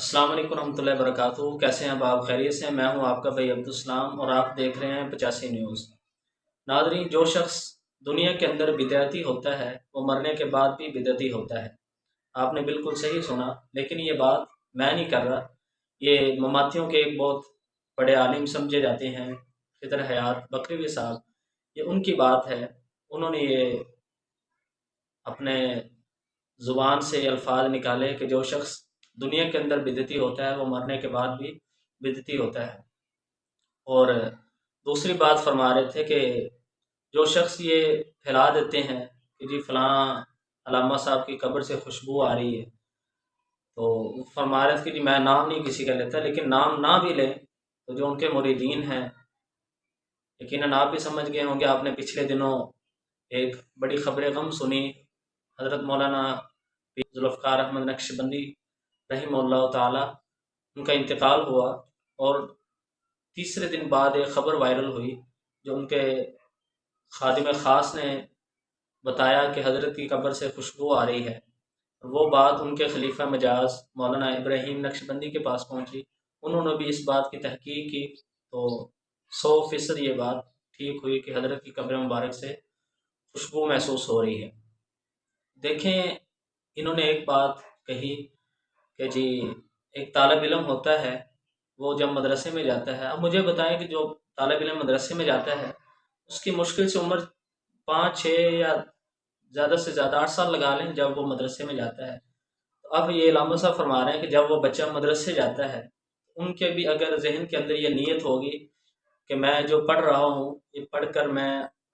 السلام علیکم ورحمۃ اللہ وبرکاتہ۔ کیسے ہیں آپ خیریت سے ہیں؟ میں ہوں آپ کا بھائی عبدالسلام اور آپ دیکھ رہے ہیں 85 نیوز۔ ناظرین، جو شخص دنیا کے اندر بدعتی ہوتا ہے وہ مرنے کے بعد بھی بدعتی ہوتا ہے۔ آپ نے بالکل صحیح سنا، لیکن یہ بات میں نہیں کر رہا، یہ مماتیوں کے ایک بہت بڑے عالم سمجھے جاتے ہیں، فطر حیات بکروی صاحب، یہ ان کی بات ہے۔ انہوں نے یہ اپنے زبان سے الفاظ نکالے کہ جو شخص دنیا کے اندر بدعتی ہوتا ہے وہ مرنے کے بعد بھی بدعتی ہوتا ہے۔ اور دوسری بات فرما رہے تھے کہ جو شخص یہ پھیلا دیتے ہیں کہ جی فلاں علامہ صاحب کی قبر سے خوشبو آ رہی ہے، تو فرما رہے تھے کہ جی میں نام نہیں کسی کا لیتا، لیکن نام نہ بھی لیں تو جو ان کے مریدین ہیں، یقیناً آپ بھی سمجھ گئے ہوں گے، آپ نے پچھلے دنوں ایک بڑی خبر غم سنی، حضرت مولانا ذوالفقار احمد نقشبندی رحمہ اللہ تعالی، ان کا انتقال ہوا، اور تیسرے دن بعد ایک خبر وائرل ہوئی جو ان کے خادم خاص نے بتایا کہ حضرت کی قبر سے خوشبو آ رہی ہے۔ وہ بات ان کے خلیفہ مجاز مولانا ابراہیم نقشبندی کے پاس پہنچی، انہوں نے بھی اس بات کی تحقیق کی، تو 100% یہ بات ٹھیک ہوئی کہ حضرت کی قبر مبارک سے خوشبو محسوس ہو رہی ہے۔ دیکھیں، انہوں نے ایک بات کہی کہ جی ایک طالب علم ہوتا ہے، وہ جب مدرسے میں جاتا ہے، اب مجھے بتائیں کہ جو طالب علم مدرسے میں جاتا ہے اس کی مشکل سے عمر 5 6 یا زیادہ سے زیادہ 8 سال لگا لیں جب وہ مدرسے میں جاتا ہے۔ تو اب یہ علامہ صاحب فرما رہے ہیں کہ جب وہ بچہ مدرسے جاتا ہے، ان کے بھی اگر ذہن کے اندر یہ نیت ہوگی کہ میں جو پڑھ رہا ہوں یہ پڑھ کر میں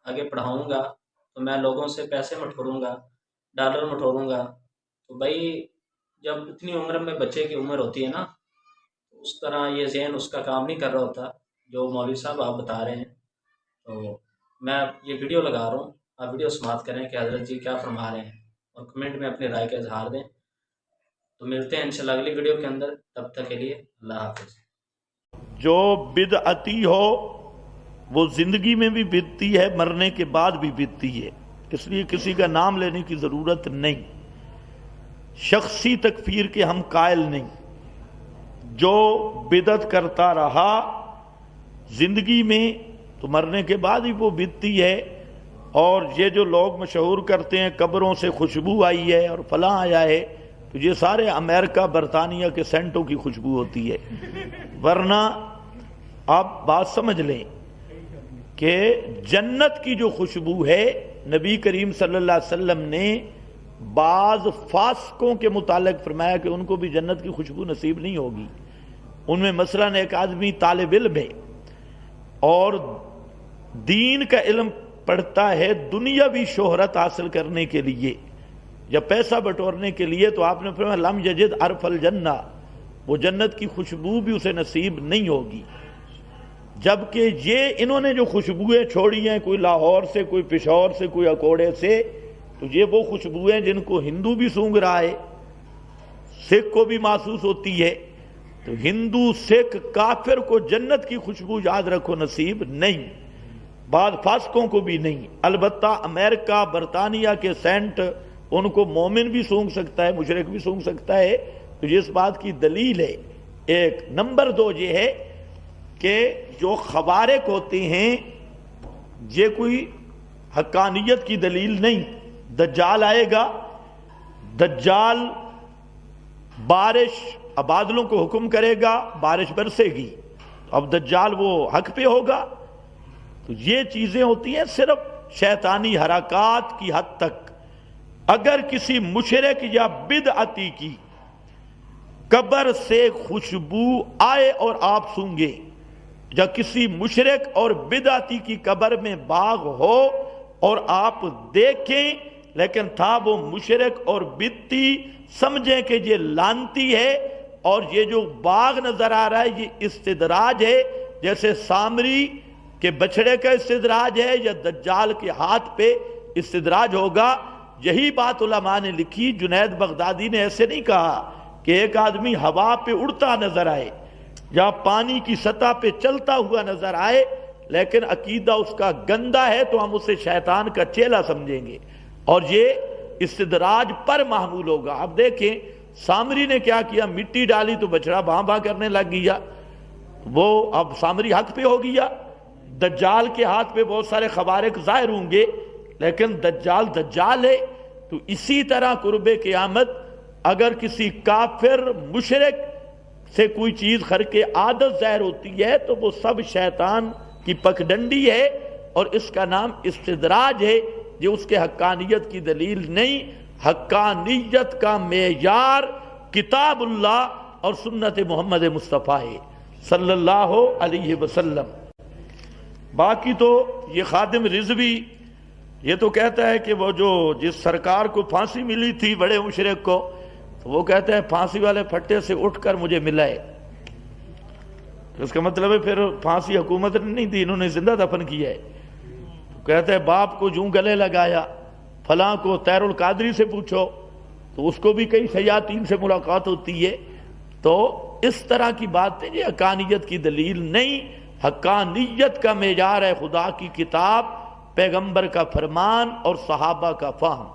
آگے پڑھاؤں گا، تو میں لوگوں سے پیسے مٹھوروں گا، ڈالر مٹھوروں گا، تو بھائی جب اتنی عمر میں بچے کی عمر ہوتی ہے نا، تو اس طرح یہ ذہن اس کا کام نہیں کر رہا ہوتا جو مولوی صاحب آپ بتا رہے ہیں۔ تو میں یہ ویڈیو لگا رہا ہوں، آپ ویڈیو سماعت کریں کہ حضرت جی کیا فرما رہے ہیں، اور کمنٹ میں اپنی رائے کا اظہار دیں۔ تو ملتے ہیں انشاءاللہ اگلی ویڈیو کے اندر، تب تک کے لیے اللہ حافظ۔ جو بدعتی ہو وہ زندگی میں بھی بدتی ہے، مرنے کے بعد بھی بدتی ہے، اس لیے کسی کا نام لینے کی ضرورت نہیں، شخصی تکفیر کے ہم قائل نہیں۔ جو بدعت کرتا رہا زندگی میں تو مرنے کے بعد ہی وہ بدتی ہے۔ اور یہ جو لوگ مشہور کرتے ہیں قبروں سے خوشبو آئی ہے اور فلاں آیا ہے، تو یہ سارے امریکہ برطانیہ کے سینٹوں کی خوشبو ہوتی ہے، ورنہ آپ بات سمجھ لیں کہ جنت کی جو خوشبو ہے، نبی کریم صلی اللہ علیہ وسلم نے بعض فاسقوں کے متعلق فرمایا کہ ان کو بھی جنت کی خوشبو نصیب نہیں ہوگی۔ ان میں مثلاً ایک آدمی طالب علم ہے اور دین کا علم پڑھتا ہے دنیاوی شہرت حاصل کرنے کے لیے یا پیسہ بٹورنے کے لیے، تو آپ نے فرمایا لم یجد عرف الجنہ، وہ جنت کی خوشبو بھی اسے نصیب نہیں ہوگی۔ جبکہ یہ انہوں نے جو خوشبوئیں چھوڑی ہیں، کوئی لاہور سے، کوئی پشاور سے، کوئی اکوڑے سے، تو یہ وہ خوشبوئیں جن کو ہندو بھی سونگ رہا ہے، سکھ کو بھی محسوس ہوتی ہے، تو ہندو سکھ کافر کو جنت کی خوشبو یاد رکھو نصیب نہیں، بعض فاسقوں کو بھی نہیں۔ البتہ امریکہ برطانیہ کے سینٹ ان کو مومن بھی سونگ سکتا ہے، مشرک بھی سونگ سکتا ہے، تو یہ اس بات کی دلیل ہے۔ ایک نمبر 2 یہ ہے کہ جو خوارق ہوتے ہیں یہ کوئی حقانیت کی دلیل نہیں۔ دجال آئے گا، دجال بارش بادلوں کو حکم کرے گا، بارش برسے گی، اب دجال وہ حق پہ ہوگا؟ تو یہ چیزیں ہوتی ہیں صرف شیطانی حرکات کی حد تک۔ اگر کسی مشرک یا بدعتی کی قبر سے خوشبو آئے اور آپ سونگے، یا کسی مشرک اور بدعتی کی قبر میں باغ ہو اور آپ دیکھیں لیکن تھا وہ مشرک اور بدعتی، سمجھیں کہ یہ لعنتی ہے، اور یہ جو باغ نظر آ رہا ہے یہ استدراج ہے، جیسے سامری کے بچڑے کا استدراج ہے یا دجال کے ہاتھ پہ استدراج ہوگا۔ یہی بات علماء نے لکھی، جنید بغدادی نے ایسے نہیں کہا کہ ایک آدمی ہوا پہ اڑتا نظر آئے یا پانی کی سطح پہ چلتا ہوا نظر آئے لیکن عقیدہ اس کا گندا ہے تو ہم اسے شیطان کا چیلا سمجھیں گے، اور یہ استدراج پر محمول ہوگا۔ اب دیکھیں سامری نے کیا کیا؟ مٹی ڈالی تو بچڑا بھاں بھاں کرنے لگ گیا، وہ اب سامری حق پہ ہو گیا۔ دجال کے ہاتھ پہ بہت سارے خوارق ظاہر ہوں گے، لیکن دجال ہے۔ تو اسی طرح قرب قیامت اگر کسی کافر مشرک سے کوئی چیز خرق عادت ظاہر ہوتی ہے تو وہ سب شیطان کی پکڈنڈی ہے، اور اس کا نام استدراج ہے، جو اس کے حقانیت کی دلیل نہیں۔ حقانیت کا معیار کتاب اللہ اور سنت محمد مصطفیٰ ہے صلی اللہ علیہ وسلم۔ باقی تو یہ خادم رضوی یہ تو کہتا ہے کہ وہ جو جس سرکار کو پھانسی ملی تھی بڑے مشرک کو، تو وہ کہتا ہے پھانسی والے پھٹے سے اٹھ کر مجھے ملائے۔ اس کا مطلب ہے پھر پھانسی حکومت نے نہیں دی، انہوں نے زندہ دفن کیا ہے۔ تو کہتا ہے باپ کو جوں گلے لگایا، فلاں کو طیر القادری سے پوچھو تو اس کو بھی کئی شیاطین سے ملاقات ہوتی ہے۔ تو اس طرح کی باتیں یہ حقانیت کی دلیل نہیں، حقانیت کا معیار ہے خدا کی کتاب، پیغمبر کا فرمان اور صحابہ کا فہم۔